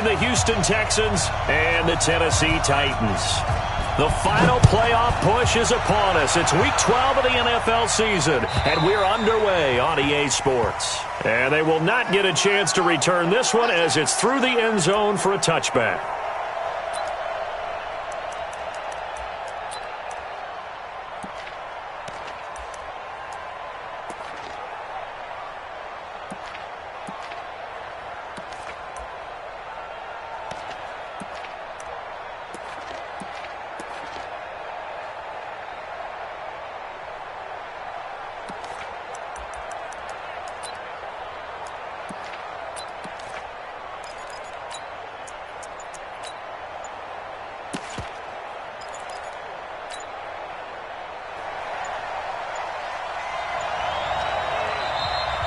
The Houston Texans and the Tennessee Titans. The final playoff push is upon us. It's week 12 of the NFL season, and we're underway on EA Sports. And they will not get a chance to return this one as it's through the end zone for a touchback.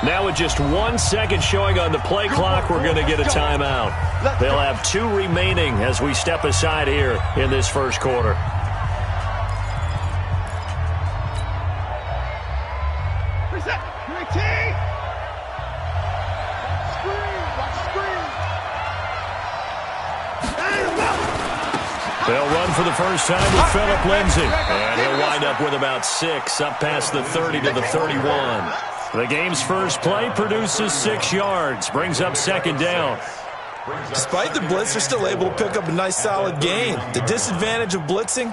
Now with just 1 second showing on the play clock, we're going to get a timeout. They'll have 2 remaining as we step aside here in this first quarter. They'll run for the first time with Phillip Lindsay. And he'll wind up with about 6, up past the 30 to the 31. The game's first play produces 6 yards, brings up second down. Despite the blitz, they're still able to pick up a nice solid gain. The disadvantage of blitzing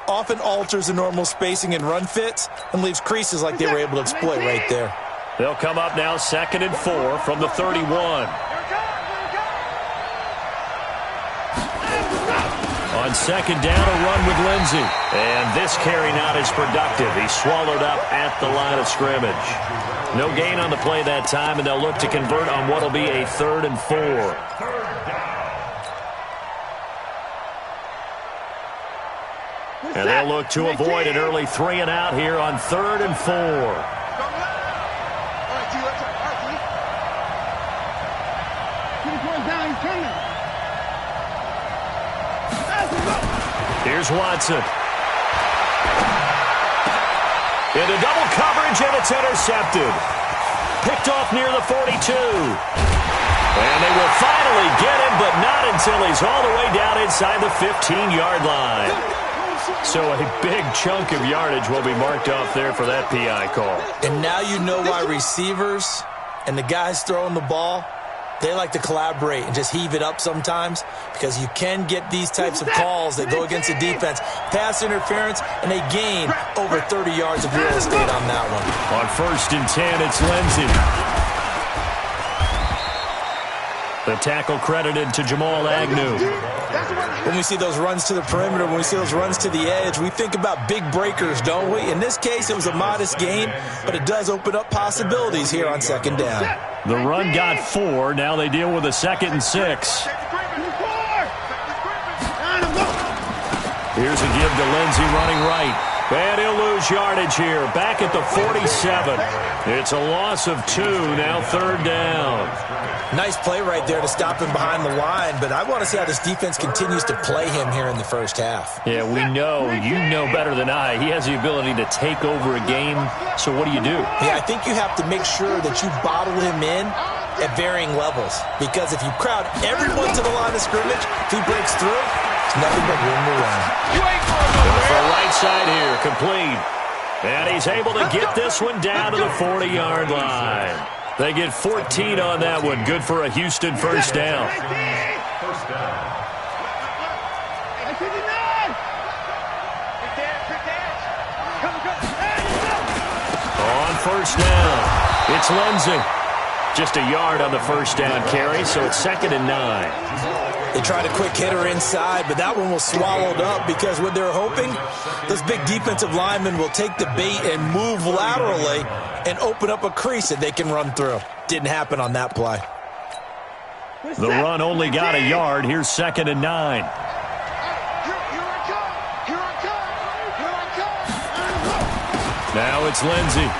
often alters the normal spacing and run fits and leaves creases like they were able to exploit right there. They'll come up now 2nd and 4 from the 31. On second down, a run with Lindsay. And this carry not as productive. He's swallowed up at the line of scrimmage. No gain on the play that time, and they'll look to convert on what will be a 3rd and 4. And they'll look to avoid an early 3 and out here on 3rd and 4. Here's Watson. Into double coverage, and it's intercepted. Picked off near the 42. And they will finally get him, but not until he's all the way down inside the 15-yard line. So a big chunk of yardage will be marked off there for that PI call. And now you know why receivers and the guys throwing the ball, they like to collaborate and just heave it up sometimes, because you can get these types of calls that go against the defense. Pass interference, and they gain over 30 yards of real estate on that one. On 1st and 10, it's Lindsay. The tackle credited to Jamal Agnew. When we see those runs to the perimeter, when we see those runs to the edge, we think about big breakers, don't we? In this case, it was a modest gain, but it does open up possibilities here on second down. The run got 4. Now they deal with a 2nd and 6. Here's a give to Lindsay running right. And he'll lose yardage here. Back at the 47. It's a loss of 2. Now 3rd down. Nice play right there to stop him behind the line, but I want to see how this defense continues to play him here in the first half. Yeah, we know. You know better than I. He has the ability to take over a game. So what do you do? Yeah, I think you have to make sure that you bottle him in at varying levels, because if you crowd everyone to the line of scrimmage, if he breaks through, it's nothing but room to run. For the right side here, complete. And he's able to get this one down to the 40-yard line. They get 14 on that one. Good for a Houston first down. On first down, it's Lindsay. Just a yard on the first down carry, so it's 2nd and 9. They tried a quick hitter inside, but that one was swallowed up because what they're hoping, those big defensive linemen will take the bait and move laterally and open up a crease that they can run through. Didn't happen on that play. The run only got a yard. Here's 2nd and 9. Now it's Lindsay.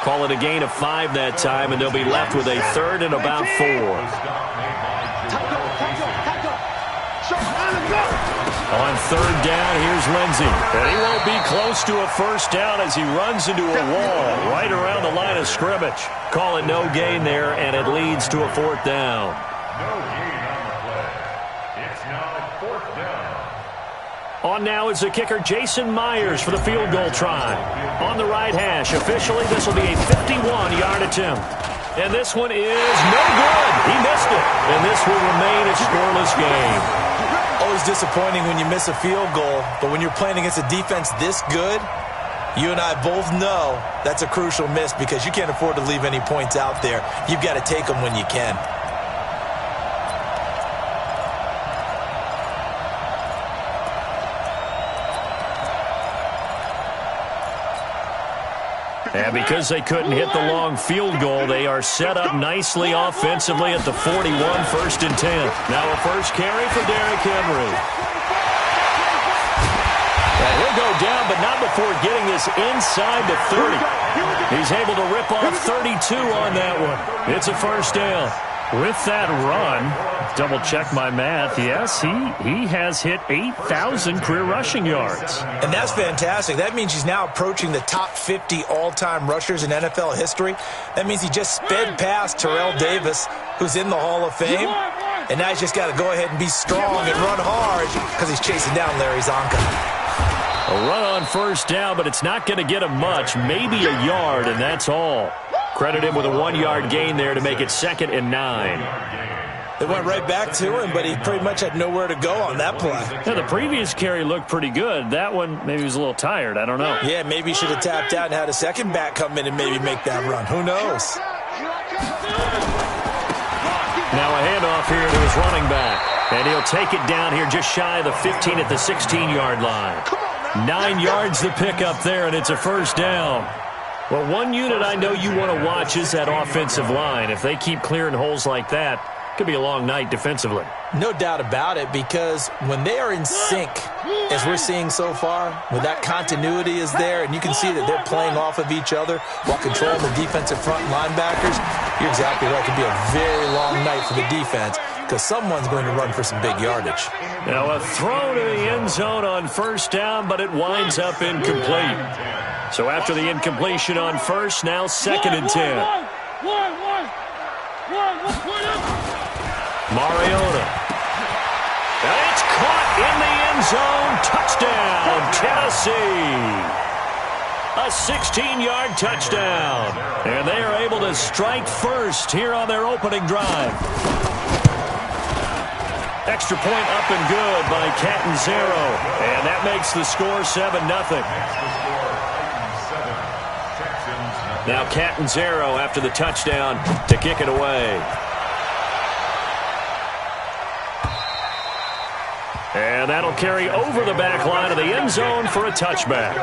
Call it a gain of 5 that time, and they'll be left with a 3rd and about 4. On third down, here's Lindsey. And he won't be close to a first down as he runs into a wall right around the line of scrimmage. Call it no gain there, and it leads to a fourth down. No gain on the play. It's now fourth down. On now is the kicker, Jason Myers, for the field goal try. On the right hash, officially, this will be a 51-yard attempt. And this one is no good. He missed it. And this will remain a scoreless game. Always disappointing when you miss a field goal, but when you're playing against a defense this good, you and I both know that's a crucial miss because you can't afford to leave any points out there. You've got to take them when you can. And because they couldn't hit the long field goal, they are set up nicely offensively at the 41, 1st and 10. Now a first carry for Derrick Henry. And he'll go down, but not before getting this inside the 30. He's able to rip off 32 on that one. It's a first down. With that run, double-check my math, yes, he has hit 8,000 career rushing yards. And that's fantastic. That means he's now approaching the top 50 all-time rushers in NFL history. That means he just sped past Terrell Davis, who's in the Hall of Fame. And now he's just got to go ahead and be strong and run hard because he's chasing down Larry Zonka. A run on first down, but it's not going to get him much, maybe a yard, and that's all. Credit him with a 1-yard gain there to make it 2nd and 9. They went right back to him, but he pretty much had nowhere to go on that play. Yeah, the previous carry looked pretty good. That one, maybe he was a little tired. I don't know. Yeah, maybe he should have tapped out and had a second back come in and maybe make that run. Who knows? Now a handoff here to his running back. And he'll take it down here just shy of the 15 at the 16-yard line. 9 yards to pick up there, and it's a first down. Well, one unit I know you want to watch is that offensive line. If they keep clearing holes like that, it could be a long night defensively. No doubt about it, because when they are in sync, as we're seeing so far, when that continuity is there, and you can see that they're playing off of each other while controlling the defensive front linebackers, you're exactly right. It could be a very long night for the defense because someone's going to run for some big yardage. Now a throw to the end zone on first down, but it winds up incomplete. So after the incompletion on first, now 2nd and 10. Mariota. And it's caught in the end zone. Touchdown, Tennessee. A 16-yard touchdown. And they are able to strike first here on their opening drive. Extra point up and good by Catanzaro. And that makes the score 7-0. Now Catanzaro after the touchdown to kick it away. And that'll carry over the back line of the end zone for a touchback.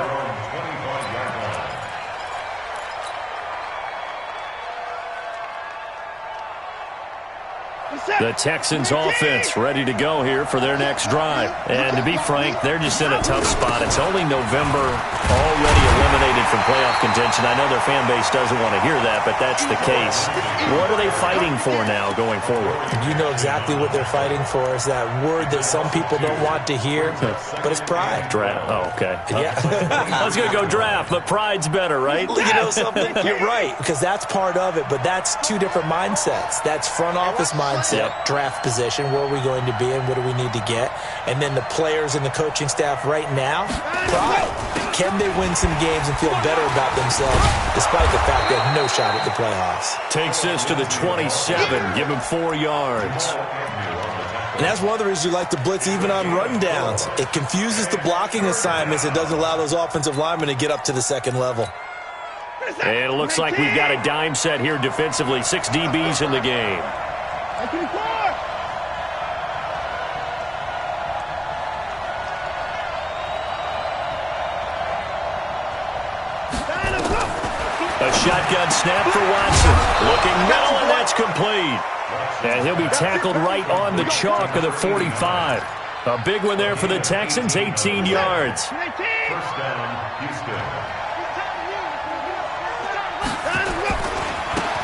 The Texans offense ready to go here for their next drive. And to be frank, they're just in a tough spot. It's only November, already eliminated from playoff contention. I know their fan base doesn't want to hear that, but that's the case. What are they fighting for now going forward? You know exactly what they're fighting for. Is that word that some people don't want to hear, but it's pride. Draft. Oh, okay. Yeah. I was going to go draft, but pride's better, right? You know something? You're right, because that's part of it, but that's two different mindsets. That's front office mindset. Yep. Draft position, where are we going to be and what do we need to get? And then the players and the coaching staff right now, pride. Can they win some games and feel better about themselves despite the fact they have no shot at the playoffs? Takes this to the 27, give him 4 yards. And that's one of the reasons you like to blitz even on rundowns. It confuses the blocking assignments. It doesn't allow those offensive linemen to get up to the second level. And it looks like we've got a dime set here defensively. 6 DBs in the game. A shotgun snap for Watson. Looking middle, and that's complete. And he'll be tackled right on the chalk of the 45. A big one there for the Texans, 18 yards. First down, Houston.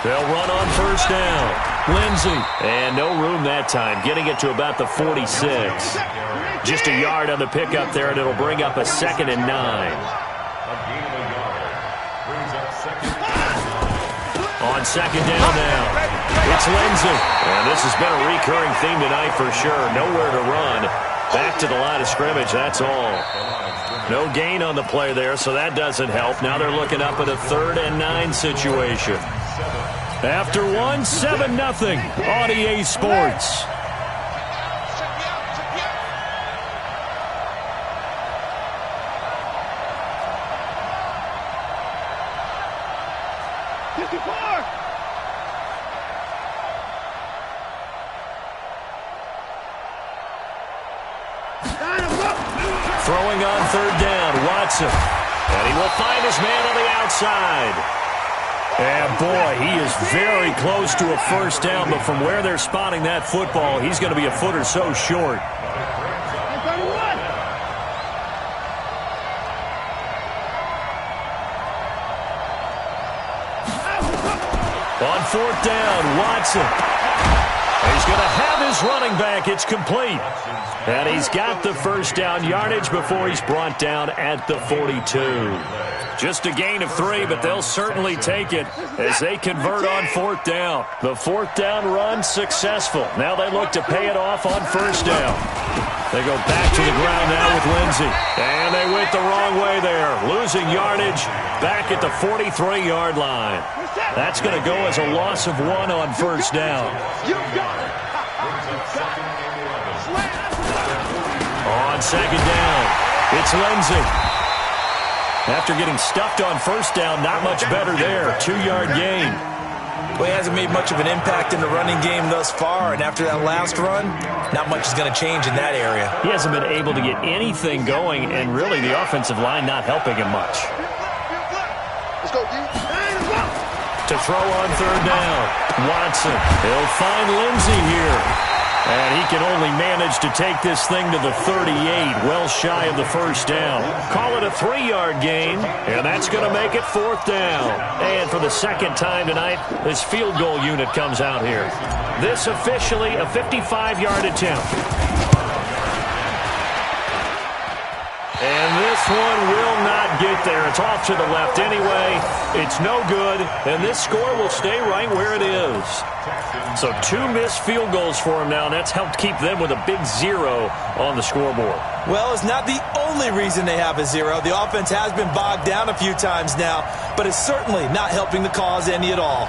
They'll run on first down. Lindsey. And no room that time, getting it to about the 46. Just a yard on the pickup there, and it'll bring up a 2nd and 9. A gain of a yard. Brings up 2nd. On 2nd down now, it's Lindsey. And this has been a recurring theme tonight for sure. Nowhere to run. Back to the line of scrimmage, that's all. No gain on the play there, so that doesn't help. Now they're looking up at a 3rd and 9 situation. After 1, 7-0 on EA Sports. Throwing on 3rd down, Watson. And he will find his man on the outside. And boy, he is very close to a 1st down, but from where they're spotting that football, he's going to be a foot or so short. On 4th down, Watson. He's going to have his running back. It's complete. And he's got the 1st down yardage before he's brought down at the 42. Just a gain of 3, but they'll certainly take it as they convert on 4th down. The 4th down run successful. Now they look to pay it off on 1st down. They go back to the ground now with Lindsey. And they went the wrong way there. Losing yardage back at the 43-yard line. That's going to go as a loss of 1 on 1st down. On 2nd down, it's Lindsey. After getting stuffed on 1st down, not much better there. 2-yard gain. Well, he hasn't made much of an impact in the running game thus far, and after that last run, not much is going to change in that area. He hasn't been able to get anything going, and really the offensive line not helping him much. Let's go, D. To throw on 3rd down, Watson. He'll find Lindsey here. And he can only manage to take this thing to the 38, well shy of the 1st down. Call it a 3-yard gain, and that's going to make it 4th down. And for the 2nd time tonight, this field goal unit comes out here. This officially a 55-yard attempt. And this one will not get there. It's off to the left anyway. It's no good, and this score will stay right where it is. So 2 missed field goals for him now, and that's helped keep them with a big 0 on the scoreboard. Well, it's not the only reason they have a 0. The offense has been bogged down a few times now, but it's certainly not helping the cause any at all.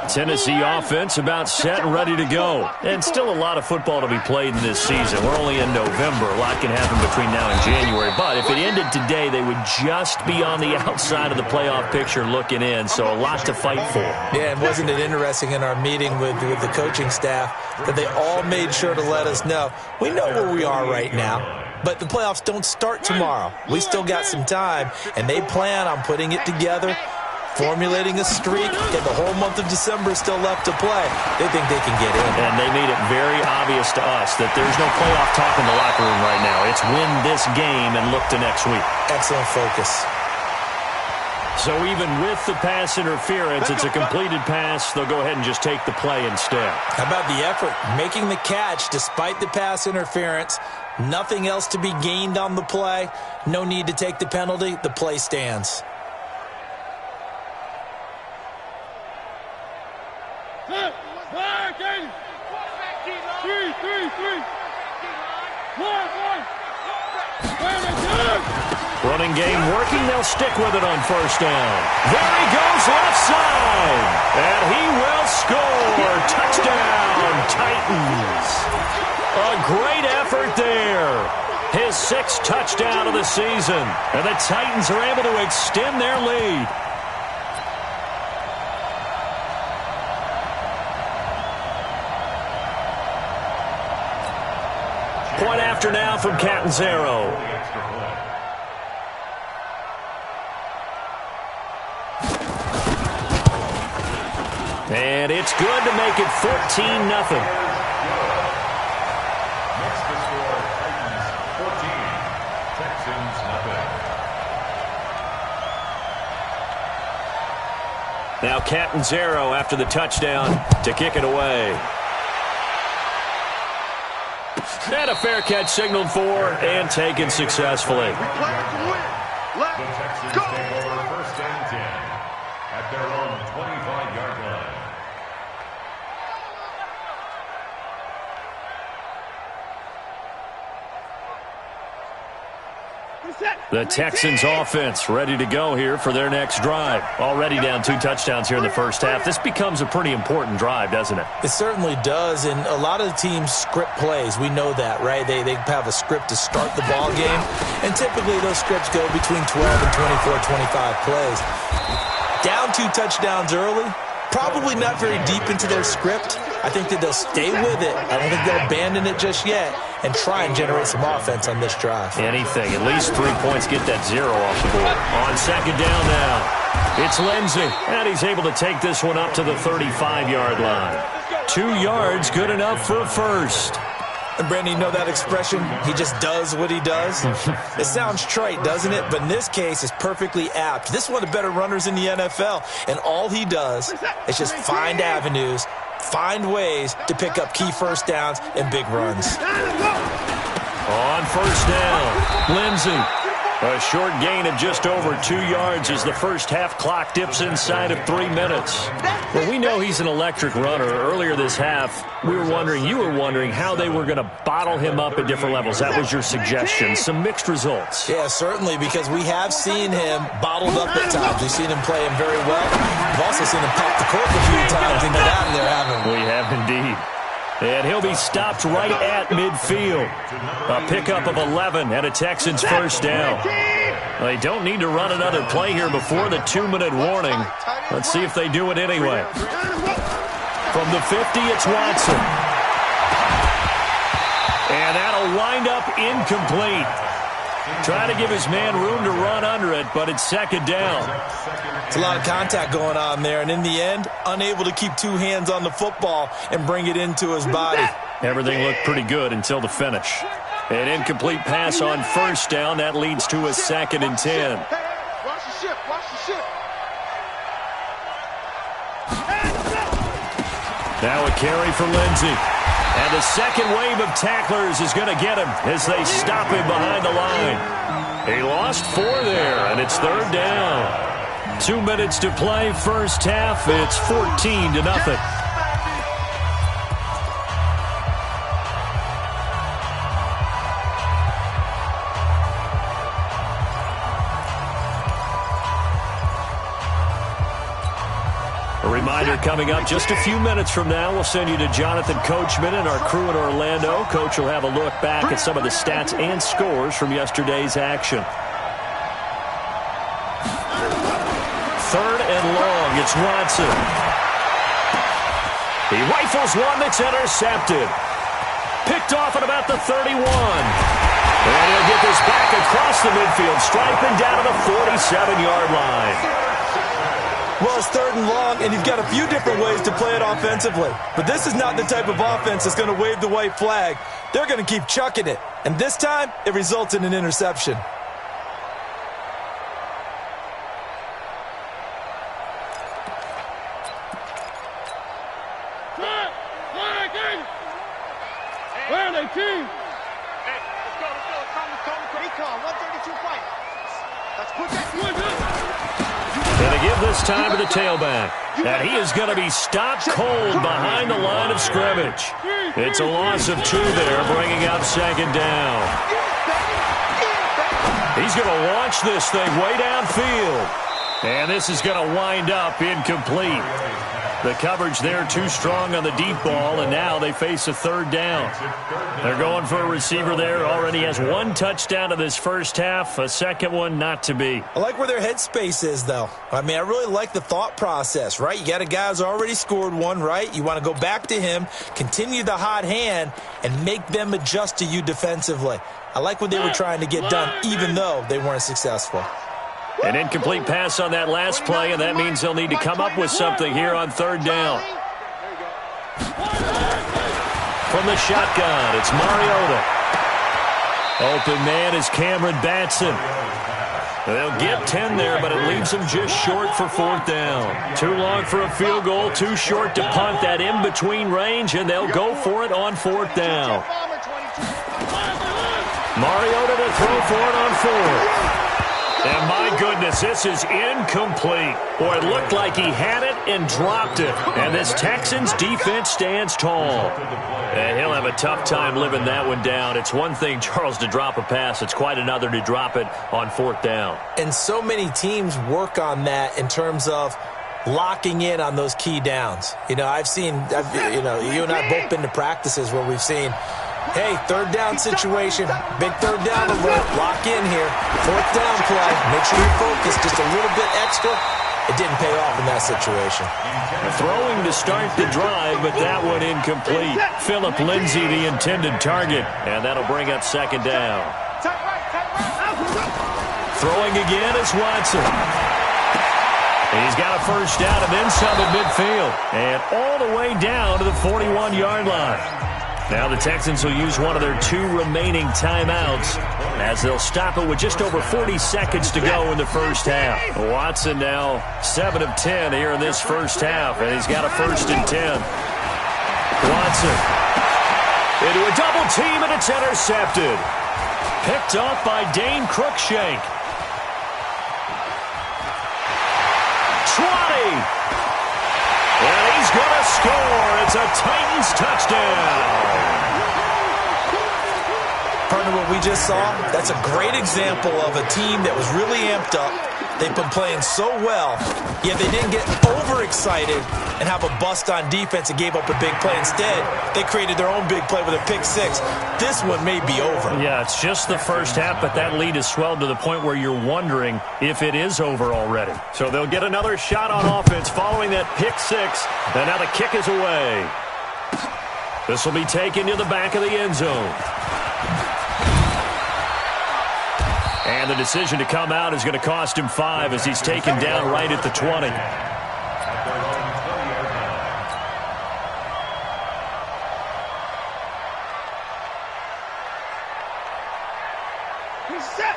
Tennessee offense about set and ready to go. And still a lot of football to be played in this season. We're only in November. A lot can happen between now and January. But if it ended today, they would just be on the outside of the playoff picture looking in. So a lot to fight for. Yeah, and wasn't it interesting in our meeting with the coaching staff that they all made sure to let us know, we know where we are right now, but the playoffs don't start tomorrow. We still got some time, and they plan on putting it together, formulating a streak, and the whole month of December is still left to play. They think they can get in. And they made it very obvious to us that there's no playoff talk in the locker room right now. It's win this game and look to next week. Excellent focus. So even with the pass interference, it's a completed pass. They'll go ahead and just take the play instead. How about the effort? Making the catch despite the pass interference. Nothing else to be gained on the play. No need to take the penalty. The play stands. Running game working. They'll stick with it on 1st down. There he goes left side. And he will score. Touchdown, Titans. A great effort there. His 6th touchdown of the season. And the Titans are able to extend their lead. Point after now from Catanzaro. And it's good to make it 14-0. Next to score, Titans 14, Texans nothing. Now Catanzaro after the touchdown to kick it away. And a fair catch signaled for and taken successfully. The Texans take over 1st and 10 at their own 25-yard line. The Texans offense ready to go here for their next drive. Already down 2 touchdowns here in the first half. This becomes a pretty important drive, doesn't it? It certainly does, and a lot of the teams script plays. We know that, right? They have a script to start the ball game, and typically those scripts go between 12 and 24, 25 plays. Down 2 touchdowns early, probably not very deep into their script. I think that they'll stay with it. I don't think they'll abandon it just yet and try and generate some offense on this drive. Anything. At least 3 points. Get that 0 off the board. On 2nd down now. It's Lindsey. And he's able to take this one up to the 35-yard line. 2 yards, good enough for a first. And Brandon, you know that expression? He just does what he does? It sounds trite, doesn't it? But in this case, it's perfectly apt. This is one of the better runners in the NFL. And all he does is just find avenues, find ways to pick up key first downs and big runs. On 1st down, Lindsey. A short gain of just over 2 yards as the first half clock dips inside of 3 minutes. Well, we know he's an electric runner. Earlier this half, you were wondering how they were going to bottle him up at different levels. That was your suggestion. Some mixed results. Yeah, certainly, because we have seen him bottled up at times. We've seen him play him very well. We've also seen him pop the cork a few times and get out of there, haven't we? We have indeed. And he'll be stopped right at midfield. A pickup of 11 and a Texans first down. They don't need to run another play here before the 2-minute warning. Let's see if they do it anyway. From the 50, it's Watson. And that'll wind up incomplete. Trying to give his man room to run under it, but it's 2nd down. It's a lot of contact going on there, and in the end, unable to keep 2 hands on the football and bring it into his body. Everything looked pretty good until the finish. An incomplete pass on 1st down. That leads to a 2nd and 10. Watch the ship, watch the ship. Now a carry for Lindsey. And the second wave of tacklers is going to get him as they stop him behind the line. He lost 4 there, and it's 3rd down. 2 minutes to play, first half. It's 14-0. A reminder coming up just a few minutes from now. We'll send you to Jonathan Coachman and our crew in Orlando. Coach will have a look back at some of the stats and scores from yesterday's action. 3rd and long. It's Watson. He rifles one that's intercepted. Picked off at about the 31. And he'll get this back across the midfield stripe and down to the 47-yard line. Well, it's 3rd and long, and you've got a few different ways to play it offensively. But this is not the type of offense that's going to wave the white flag. They're going to keep chucking it. And this time, it results in an interception. Where are they, team? Hey, let's go. Be calm, 132 fight. Let's put that. And they give this time to the tailback. And he is going to be stopped cold behind the line of scrimmage. It's a loss of 2 there, bringing up 2nd down. He's going to launch this thing way downfield. And this is going to wind up incomplete. The coverage there too strong on the deep ball, and now they face a 3rd down. They're going for a receiver there. Already has 1 touchdown in this first half, a second one not to be. I like where their headspace is, though. I mean, I really like the thought process, right? You got a guy who's already scored 1, right? You want to go back to him, continue the hot hand, and make them adjust to you defensively. I like what they were trying to get done, even though they weren't successful. An incomplete pass on that last play, and that means they'll need to come up with something here on 3rd down. From the shotgun, it's Mariota. Open man is Cameron Batson. They'll get 10 there, but it leaves them just short for 4th down. Too long for a field goal, too short to punt that in-between range, and they'll go for it on 4th down. Mariota to throw for it on 4th. And my goodness, this is incomplete. Boy, it looked like he had it and dropped it. And this Texans defense stands tall. And he'll have a tough time living that one down. It's one thing, Charles, to drop a pass. It's quite another to drop it on 4th down. And so many teams work on that in terms of locking in on those key downs. You know, you and I have both been to practices where we've seen, hey, 3rd down situation, big 3rd down alert, lock in here, 4th down play, make sure you focus just a little bit extra. It didn't pay off in that situation. Throwing to start the drive, but that one incomplete. Phillip Lindsay, the intended target, and that'll bring up 2nd down. Throwing again is Watson. He's got a 1st down and then some at midfield. And all the way down to the 41-yard line. Now the Texans will use one of their 2 remaining timeouts as they'll stop it with just over 40 seconds to go in the 1st half. Watson now 7 of 10 here in this 1st half, and he's got a 1st and 10. Watson into a double team, and it's intercepted. Picked off by Dane Cruikshank. 20. And he's going to score. It's a Titans touchdown. Partner, what we just saw, that's a great example of a team that was really amped up. They've been playing so well, yet they didn't get overexcited and have a bust on defense and gave up a big play. Instead, they created their own big play with a pick 6. This one may be over. Yeah, it's just the 1st half, but that lead has swelled to the point where you're wondering if it is over already. So they'll get another shot on offense following that pick 6, and now the kick is away. This will be taken to the back of the end zone. And the decision to come out is going to cost him 5 as he's taken down right at the 20.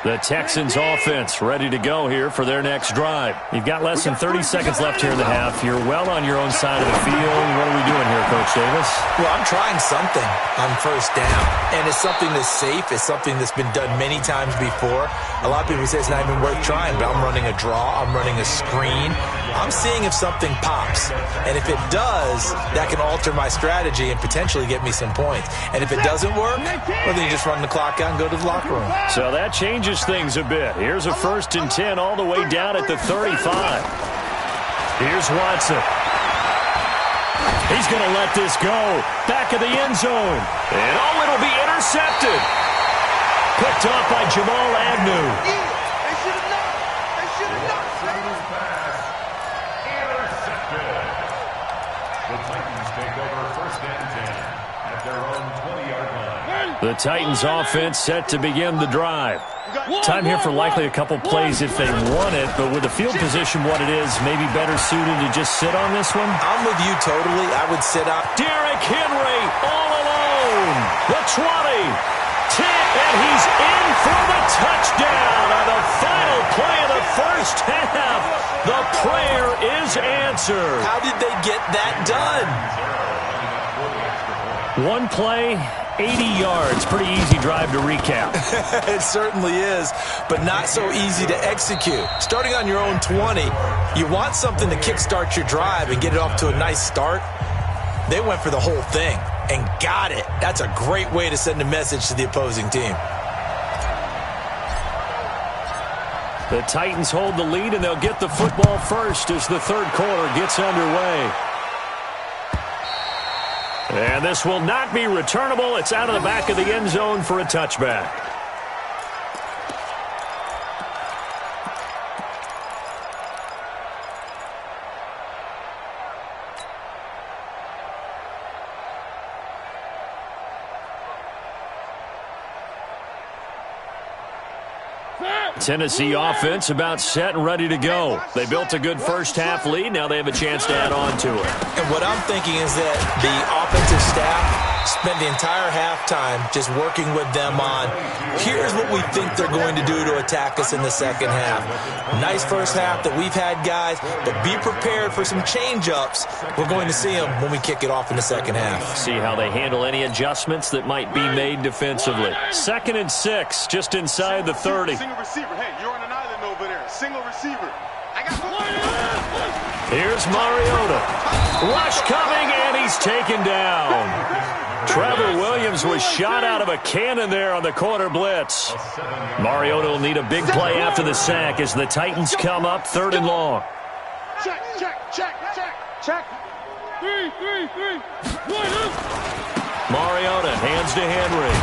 The Texans offense ready to go here for their next drive. You've got less than 30 seconds left here in the half. You're well on your own side of the field. What are we doing here, Coach Davis? Well, I'm trying something on 1st down, and it's something that's safe. It's something that's been done many times before. A lot of people say it's not even worth trying, but I'm running a draw. I'm running a screen. I'm seeing if something pops, and if it does, that can alter my strategy and potentially get me some points. And if it doesn't work, well, then you just run the clock out and go to the locker room. So that changes things a bit. Here's a 1st and 10 all the way down at the 35. Here's Watson. He's going to let this go. Back of the end zone. And it'll be intercepted. Picked off by Jamal Agnew. They should have known. They should have known. Intercepted. The Titans take over 1st and 10 at their own 20-yard line. The Titans offense set to begin the drive. Time here for likely a couple plays if they want it, but with the field position what it is, maybe better suited to just sit on this one? I'm with you totally. I would sit out. Derrick Henry all alone. The 20. 10, and he's in for the touchdown on the final play of the 1st half. The prayer is answered. How did they get that done? One play, 80 yards. Pretty easy drive to recap. It certainly is, but not so easy to execute. Starting on your own 20, you want something to kickstart your drive and get it off to a nice start. They went for the whole thing and got it. That's a great way to send a message to the opposing team. The Titans hold the lead, and they'll get the football first as the 3rd quarter gets underway. And this will not be returnable. It's out of the back of the end zone for a touchback. Tennessee offense about set and ready to go. They built a good 1st half lead. Now they have a chance to add on to it. And what I'm thinking is that the offensive staff spent the entire halftime just working with them on, here's what we think they're going to do to attack us in the second half. Nice first half that we've had, guys, but be prepared for some change-ups. We're going to see them when we kick it off in the second half. See how they handle any adjustments that might be made defensively. 2nd and 6, just inside the 30. Single receiver. Hey, you're on an island over there. Single receiver. I got Here's Mariota. Rush coming, and he's taken down. Trevor Williams was shot out of a cannon there on the corner blitz. Mariota will need a big play after the sack as the Titans come up 3rd and long. check. 3, 3, 3. Mariota hands to Henry.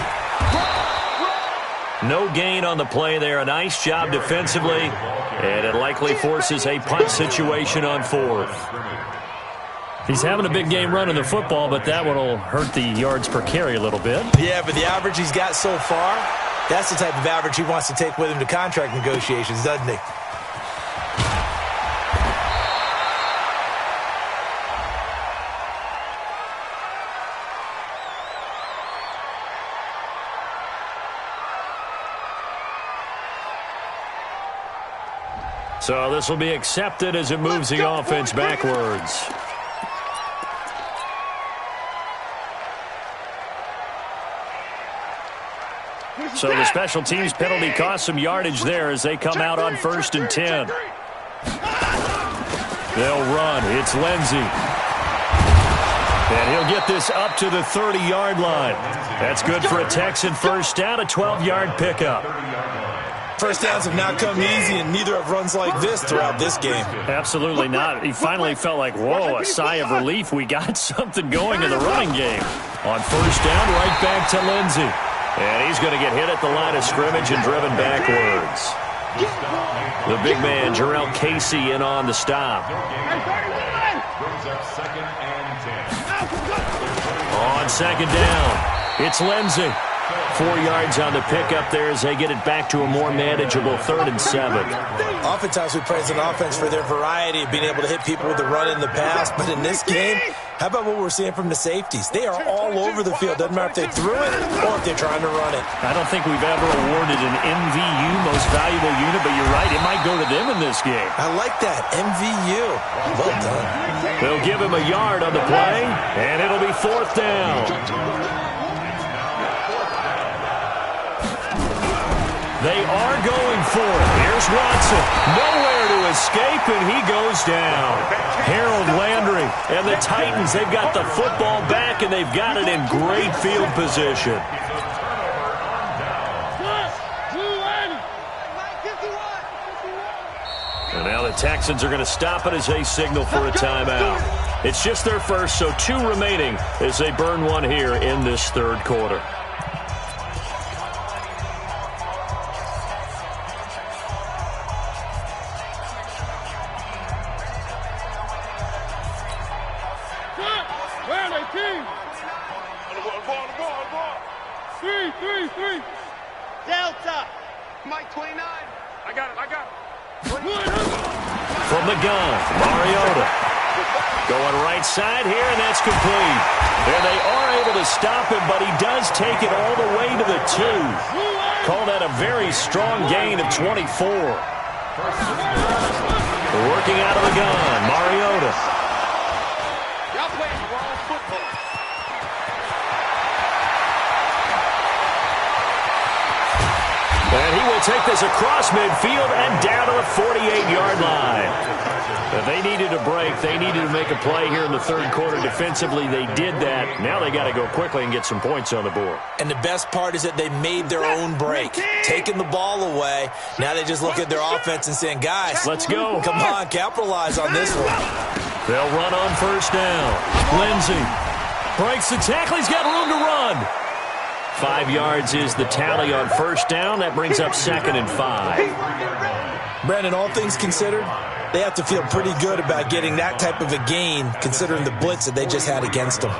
No gain on the play there. A nice job defensively, and it likely forces a punt situation on 4th. He's having a big game running the football, but that one will hurt the yards per carry a little bit. Yeah, but the average he's got so far, that's the type of average he wants to take with him to contract negotiations, doesn't he? So this will be accepted as it moves the offense backwards. So the special teams penalty cost some yardage there as they come out on 1st and 10. They'll run. It's Lindsey. And he'll get this up to the 30-yard line. That's good for a Texan first down, a 12-yard pickup. First downs have not come easy, and neither have runs like this throughout this game. Absolutely not. He finally felt like, whoa, a sigh of relief. We got something going in the running game. On 1st down, right back to Lindsey. And he's going to get hit at the line of scrimmage and driven backwards. The big man, Jarrell Casey, in on the stop. On 2nd down, it's Lindsey. 4 yards on the pickup there as they get it back to a more manageable 3rd and 7. Oftentimes we praise an offense for their variety of being able to hit people with the run in the pass, but in this game, how about what we're seeing from the safeties? They are all over the field. Doesn't matter if they threw it or if they're trying to run it. I don't think we've ever awarded an MVU, most valuable unit, but you're right, it might go to them in this game. I like that, MVU. Well done. They'll give him a yard on the play, and it'll be 4th down. They are going for it. Here's Watson. Nowhere to escape, and he goes down. Harold Landry and the Titans, they've got the football back, and they've got it in great field position. And now the Texans are going to stop it as they signal for a timeout. It's just their first, so 2 remaining as they burn one here in this 3rd quarter. Delta. Mike 29. I got it. From the gun, Mariota. Going right side here, and that's complete. And they are able to stop him, but he does take it all the way to the 2. Call that a very strong gain of 24. Working out of the gun, Mariota. Y'all playing the wrong football. And he will take this across midfield and down to the 48-yard line. If they needed a break, they needed to make a play here in the 3rd quarter defensively. They did that. Now they got to go quickly and get some points on the board. And the best part is that they made their own break, taking the ball away. Now they just look at their offense and saying, guys, let's go. Come on, capitalize on this one. They'll run on 1st down. Lindsey breaks the tackle. He's got room to run. 5 yards is the tally on 1st down. That brings up 2nd and 5. Brandon, all things considered, they have to feel pretty good about getting that type of a gain considering the blitz that they just had against them.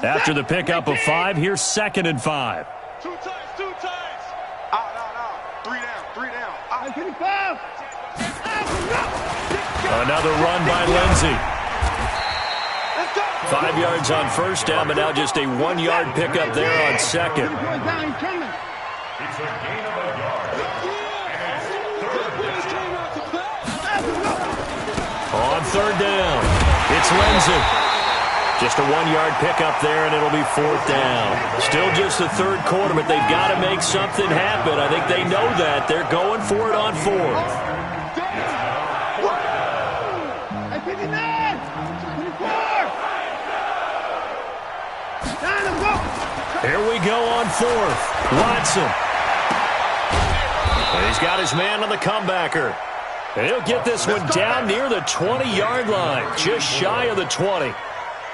After the pickup of 5, here's 2nd and 5. 2 times, 2 times. Out. 3 down. Out. 55. Another run by Lindsey. Let's go. 5 yards on 1st down, but now just a 1-yard pickup there on 2nd. It's a gain of a yard. On 3rd down, it's Lindsey. Just a 1-yard pickup there, and it'll be 4th down. Still just the 3rd quarter, but they've got to make something happen. I think they know that. They're going for it on 4th. Here we go on 4th. Watson. And he's got his man on the comebacker. And he'll get this one down near the 20-yard line, just shy of the 20.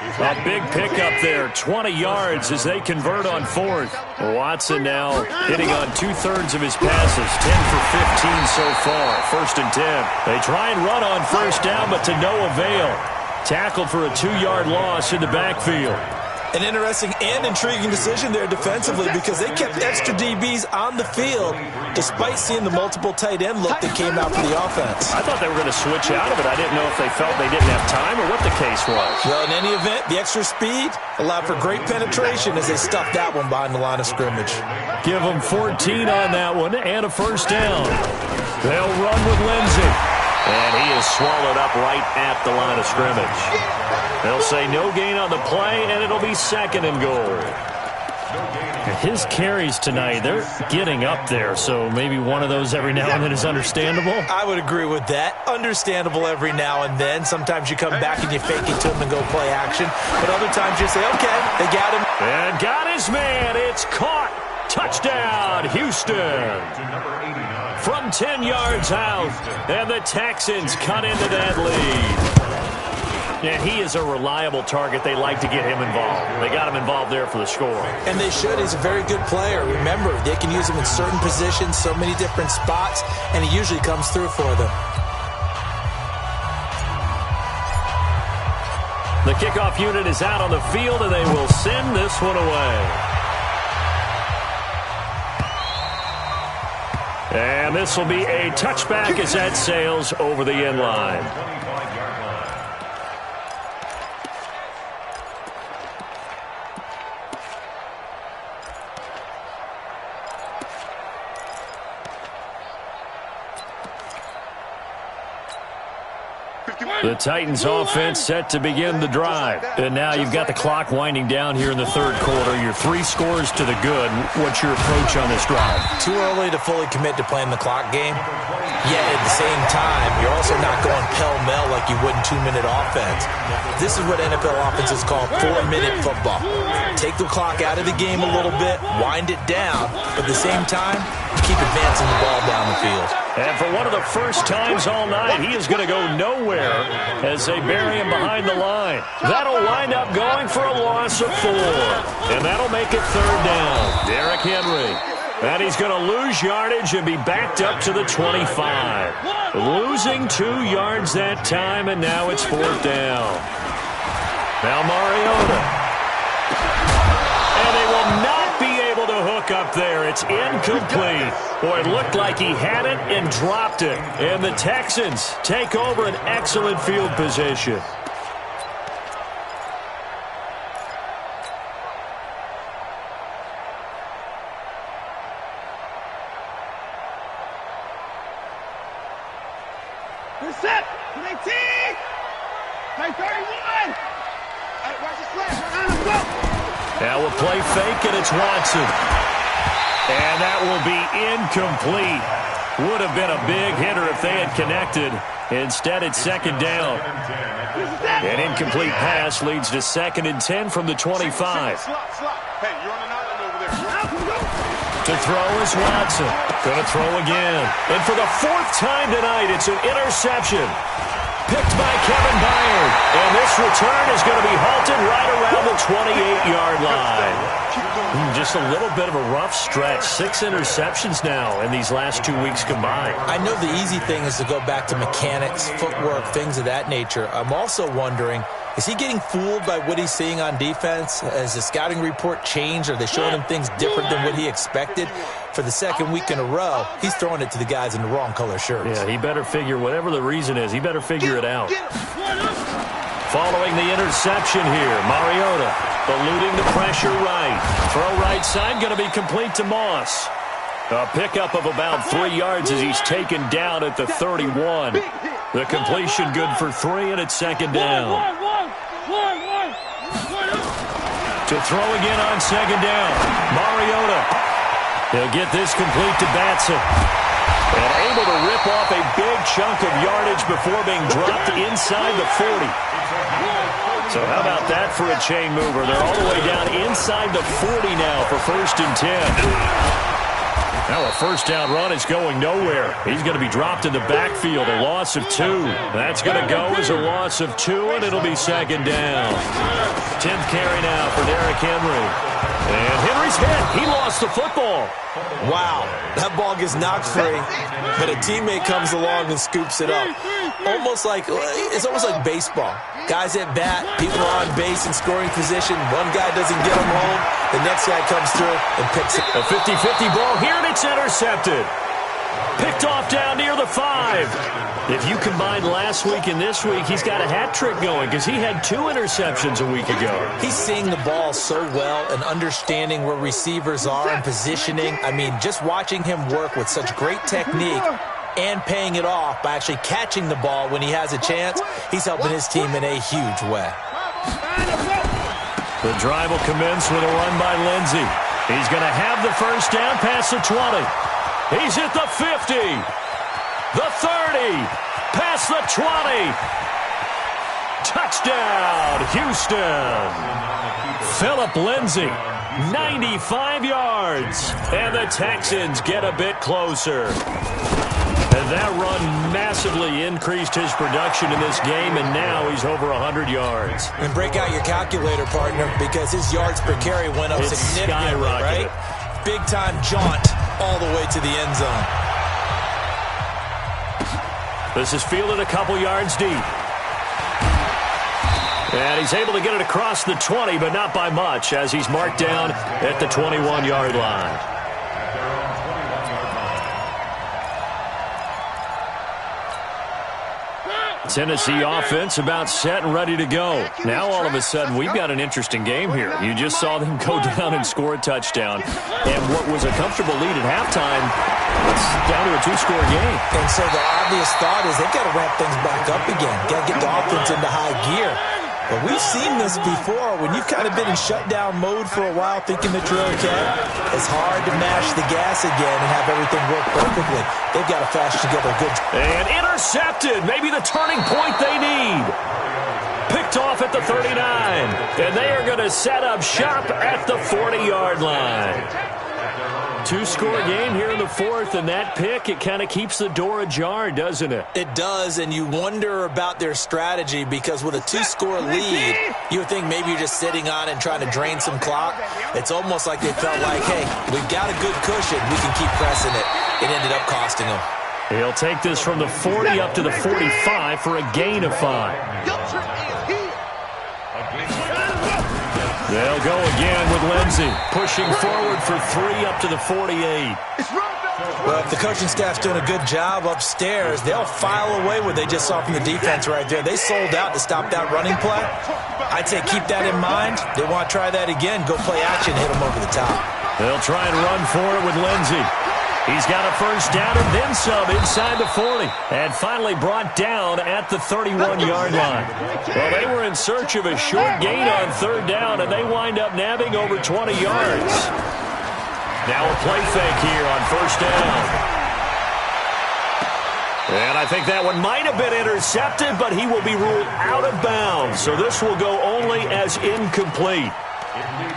A big pickup there, 20 yards as they convert on 4th. Watson now hitting on 2/3 of his passes, 10 for 15 so far, 1st and 10. They try and run on 1st down, but to no avail. Tackled for a 2-yard loss in the backfield. An interesting and intriguing decision there defensively because they kept extra DBs on the field despite seeing the multiple tight end look that came out for the offense. I thought they were going to switch out of it. I didn't know if they felt they didn't have time or what the case was. Well, in any event, the extra speed allowed for great penetration as they stuffed that one behind the line of scrimmage. Give them 14 on that one and a 1st down. They'll run with Lindsey. And he is swallowed up right at the line of scrimmage. They'll say no gain on the play, and it'll be 2nd and goal. His carries tonight, they're getting up there, so maybe one of those every now and then is understandable. I would agree with that. Understandable every now and then. Sometimes you come back and you fake it to him and go play action. But other times you say, okay, they got him. And got his man. It's caught. Touchdown, Houston. From 10 yards out, and the Texans cut into that lead. And he is a reliable target. They like to get him involved. They got him involved there for the score. And they should. He's a very good player. Remember, they can use him in certain positions, so many different spots, and he usually comes through for them. The kickoff unit is out on the field, and they will send this one away. And this will be a touchback as that sails over the end line. The Titans offense set to begin the drive. And now you've got the clock winding down here in the 3rd quarter. You're 3 scores to the good. What's your approach on this drive? Too early to fully commit to playing the clock game. Yet at the same time, you're also not going pell-mell like you would in 2-minute offense. This is what NFL offenses call 4-minute football. Take the clock out of the game a little bit, wind it down, but at the same time, keep advancing the ball down the field. And for one of the first times all night, he is going to go nowhere as they bury him behind the line. That'll wind up going for a loss of 4. And that'll make it 3rd down. Derrick Henry. And he's going to lose yardage and be backed up to the 25. Losing 2 yards that time, and now it's 4th down. Now Mariota. And they will not be able to hook up there. It's incomplete. Boy, it looked like he had it and dropped it. And the Texans take over an excellent field position. We're set. 19. Play 31. Hey, watch the flash. Let's go. Now we'll play fake, and it's Watson. And that will be incomplete. Would have been a big hitter if they had connected. Instead, it's 2nd down. An incomplete pass leads to 2nd and 10 from the 25. Hey, you're on an island over there. To throw is Watson. Going to throw again. And for the 4th time tonight, it's an interception. Picked by Kevin Byard. And this return is going to be halted right around the 28-yard line. Just a little bit of a rough stretch. 6 interceptions now in these last 2 weeks combined. I know the easy thing is to go back to mechanics, footwork, things of that nature. I'm also wondering, Is he getting fooled by what he's seeing on defense? Has the scouting report changed? Are they showing him things different than what he expected? For the second week in a row, he's throwing it to the guys in the wrong color shirts. Yeah, he better figure, whatever the reason is, he better figure it out. Following the interception here, Mariota eluding the pressure right. Throw right side, going to be complete to Moss. A pickup of about 3 yards as he's taken down at the 31. The completion good for 3, and it's second down. To throw again on second down, Mariota. He'll get this complete to Batson. And able to rip off a big chunk of yardage before being dropped inside the 40. So how about that for a chain mover? They're all the way down inside the 40 now for 1st and 10. Now a first down run is going nowhere. He's going to be dropped in the backfield, a loss of 2. That's going to go as a loss of 2, and it'll be second down. 10th carry now for Derrick Henry. And Henry's hit. He lost the football. Wow, that ball gets knocked free, but a teammate comes along and scoops it up. It's almost like baseball. Guys at bat, people are on base in scoring position. One guy doesn't get them home. The next guy comes through and picks it. A 50-50 ball here, and it's intercepted. Picked off down near the 5. If you combine last week and this week, he's got a hat trick going because he had 2 interceptions a week ago. He's seeing the ball so well and understanding where receivers are and positioning. I mean, just watching him work with such great technique and paying it off by actually catching the ball when he has a chance, he's helping his team in a huge way. The drive will commence with a run by Lindsey. He's going to have the first down past the 20. He's at the 50, the 30, past the 20. Touchdown, Houston. Phillip Lindsey, 95 yards. And the Texans get a bit closer. And that run massively increased his production in this game, and now he's over 100 yards. And break out your calculator, partner, because his yards per carry went up significantly, right? Big-time jaunt all the way to the end zone. This is fielded a couple yards deep. And he's able to get it across the 20, but not by much, as he's marked down at the 21-yard line. Tennessee offense about set and ready to go. Now all of a sudden we've got an interesting game here. You just saw them go down and score a touchdown. And what was a comfortable lead at halftime, it's down to a 2-score game. And so the obvious thought is they've got to ramp things back up again. Got to get the offense into high gear. But we've seen this before. When you've kind of been in shutdown mode for a while thinking that you're okay, it's hard to mash the gas again and have everything work perfectly. They've got to flash together good. And intercepted. Maybe the turning point they need. Picked off at the 39. And they are going to set up shop at the 40-yard line. 2-score game here in the 4th, and that pick, it kind of keeps the door ajar, doesn't it? It does, and you wonder about their strategy because with a 2-score lead, you would think maybe you're just sitting on it and trying to drain some clock. It's almost like they felt like, hey, we've got a good cushion. We can keep pressing it. It ended up costing them. He'll take this from the 40 up to the 45 for a gain of 5. They'll go again with Lindsey, pushing forward for 3 up to the 48. Well, if the coaching staff's doing a good job upstairs, they'll file away what they just saw from the defense right there. They sold out to stop that running play. I'd say keep that in mind. They want to try that again. Go play action, hit them over the top. They'll try and run for it with Lindsey. He's got a first down and then some inside the 40. And finally brought down at the 31-yard line. Well, they were in search of a short gain on 3rd down, and they wind up nabbing over 20 yards. Now a play fake here on 1st down. And I think that one might have been intercepted, but he will be ruled out of bounds. So this will go only as incomplete.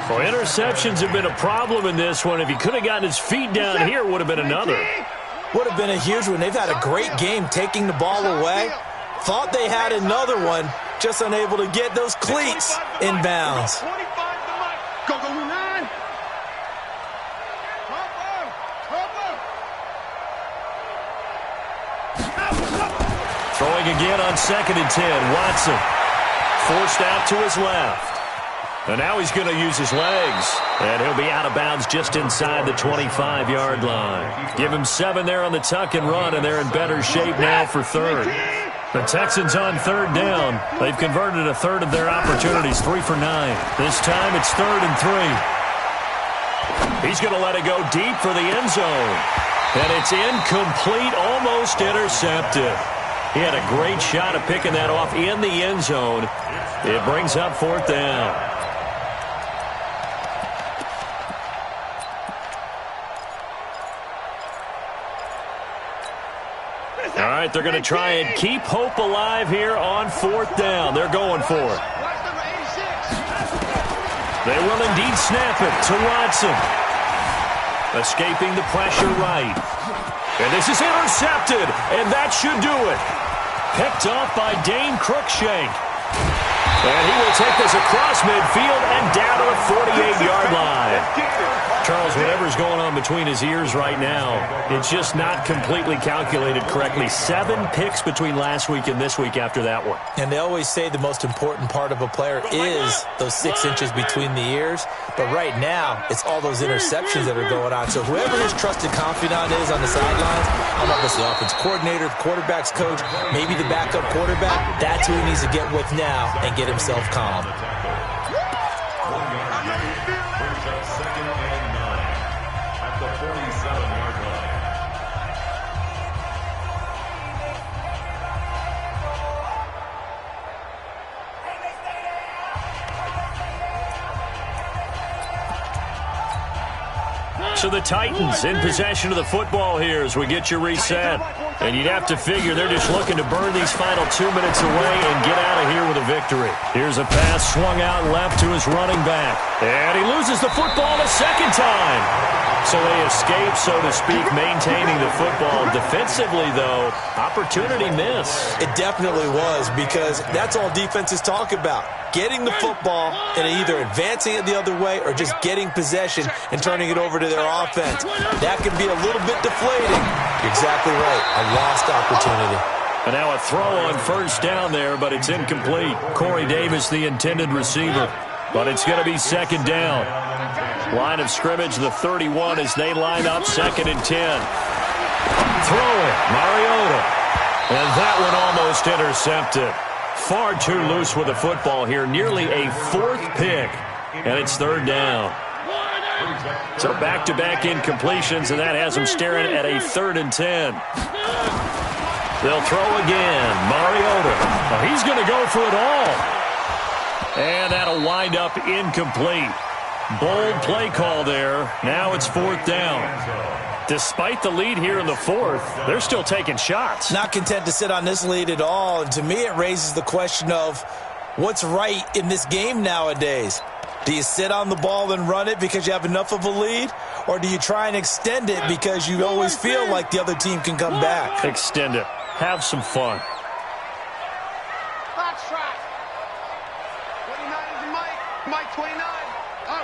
Well, interceptions have been a problem in this one. If he could have gotten his feet down here, would have been another. Would have been a huge one. They've had a great game taking the ball away. Thought they had another one, just unable to get those cleats in bounds. Go, 9. Throwing again on 2nd and 10. Watson forced out to his left. And now he's going to use his legs. And he'll be out of bounds just inside the 25-yard line. Give him 7 there on the tuck and run, and they're in better shape now for third. The Texans on third down. They've converted a third of their opportunities, 3 for 9. This time it's 3rd and 3. He's going to let it go deep for the end zone. And it's incomplete, almost intercepted. He had a great shot at picking that off in the end zone. It brings up 4th down. All right, they're going to try and keep hope alive here on 4th down. They're going for it. They will indeed snap it to Watson. Escaping the pressure right. And this is intercepted, and that should do it. Picked off by Dane Cruikshank. And he will take this across midfield and down to the 48-yard line. Charles, whatever's going on between his ears right now, it's just not completely calculated correctly. 7 picks between last week and this week after that one. And they always say the most important part of a player is those 6 inches between the ears. But right now, it's all those interceptions that are going on. So whoever his trusted confidant is on the sidelines, I don't know if it's the offense coordinator, the quarterback's coach, maybe the backup quarterback, that's who he needs to get with now and get himself calm. So the Titans in possession of the football here as we get you reset. And you'd have to figure they're just looking to burn these final 2 minutes away and get out of here with a victory. Here's a pass swung out left to his running back. And he loses the football a second time. So they escape, so to speak, maintaining the football. Defensively, though, opportunity miss. It definitely was, because that's all defenses talk about. Getting the football and either advancing it the other way or just getting possession and turning it over to their offense. That can be a little bit deflating. You're exactly right. A lost opportunity. And now a throw on 1st down there, but it's incomplete. Corey Davis, the intended receiver. But it's going to be 2nd down. Line of scrimmage, the 31, as they line up 2nd and 10. Throw it, Mariota. And that one almost intercepted. Far too loose with the football here. Nearly a 4th pick. And it's 3rd down. So back-to-back incompletions, and that has them staring at a 3rd and 10. They'll throw again. Mariota. Well, he's going to go for it all. And that'll wind up incomplete. Bold play call there. Now it's 4th down. Despite the lead here in the 4th, they're still taking shots. Not content to sit on this lead at all. And to me, it raises the question of what's right in this game nowadays. Do you sit on the ball and run it because you have enough of a lead? Or do you try and extend it because you always feel like the other team can come back? Extend it. Have some fun. Box track. 29 is Mike. Mike 29.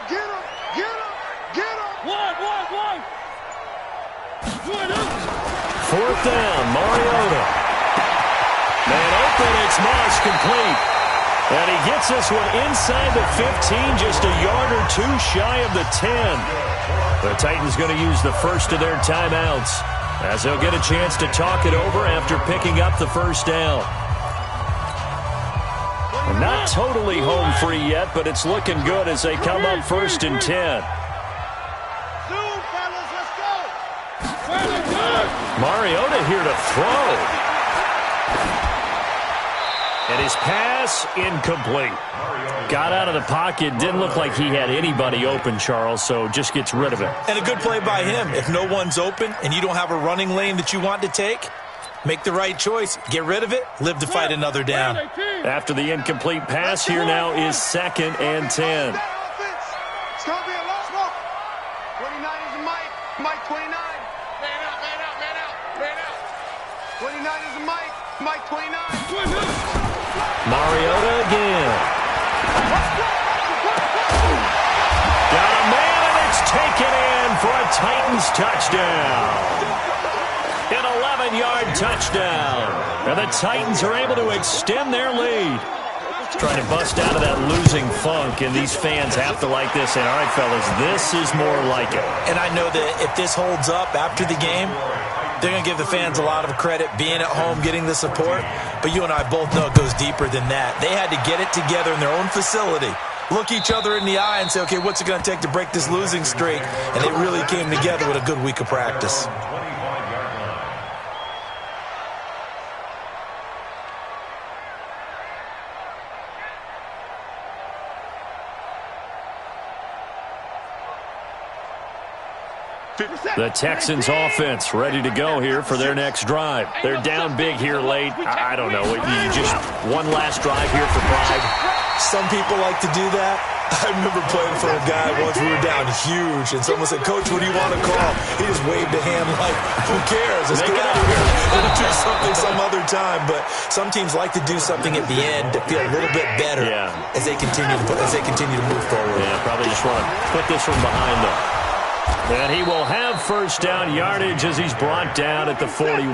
Get him. Get him. Get him. One. 4th down, Mariota. Man open, it's Moss, complete. And he gets this one inside the 15, just a yard or 2 shy of the 10. The Titans going to use the first of their timeouts as they'll get a chance to talk it over after picking up the 1st down. And not totally home free yet, but it's looking good as they come up 1st and 10. Mariota here to throw. And his pass incomplete. Got out of the pocket. Didn't look like he had anybody open, Charles, so just gets rid of it. And a good play by him. If no one's open and you don't have a running lane that you want to take, make the right choice. Get rid of it. Live to fight another down. After the incomplete pass, here now is 2nd and 10. It's going to be a lost ball. 29 is Mike. Mike 29. Man out. 29 is Mike. Mike 29. Mariota again. Got a man, and it's taken in for a Titans touchdown. An 11-yard touchdown. And the Titans are able to extend their lead. Trying to bust out of that losing funk, and these fans have to like this. And, all right, fellas, this is more like it. And I know that if this holds up after the game, they're going to give the fans a lot of credit being at home, getting the support. But you and I both know it goes deeper than that. They had to get it together in their own facility, look each other in the eye and say, okay, what's it going to take to break this losing streak? And they really came together with a good week of practice. The Texans offense ready to go here for their next drive. They're down big here late. I don't know. You just one last drive here for pride. Some people like to do that. I remember playing for a guy once. We were down huge, and someone said, Coach, what do you want to call? He just waved a hand like, who cares? Let's get out of here. We'll do something some other time. But some teams like to do something at the end to feel a little bit better as they continue to move forward. Yeah, probably just want to put this one behind them. And he will have first down yardage as he's brought down at the 41.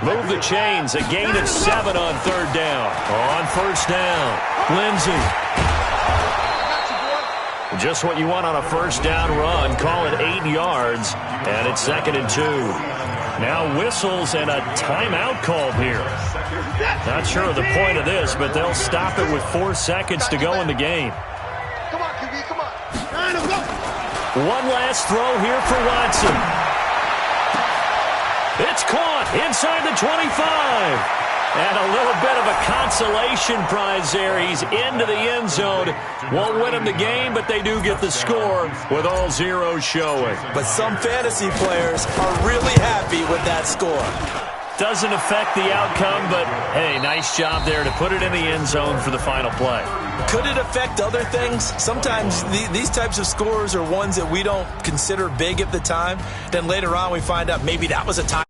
Move the chains. A gain of 7 on third down. On first down, Lindsey. Just what you want on a first down run. Call it 8 yards. And it's 2nd and 2. Now whistles and a timeout called here. Not sure of the point of this, but they'll stop it with 4 seconds to go in the game. Come on, QB, come on. Let's go. One last throw here for Watson. It's caught inside the 25. And a little bit of a consolation prize there. He's into the end zone. Won't win him the game, but they do get the score with all zeros showing. But some fantasy players are really happy with that score. Doesn't affect the outcome, but, hey, nice job there to put it in the end zone for the final play. Could it affect other things? Sometimes these types of scores are ones that we don't consider big at the time. Then later on we find out maybe that was a tie.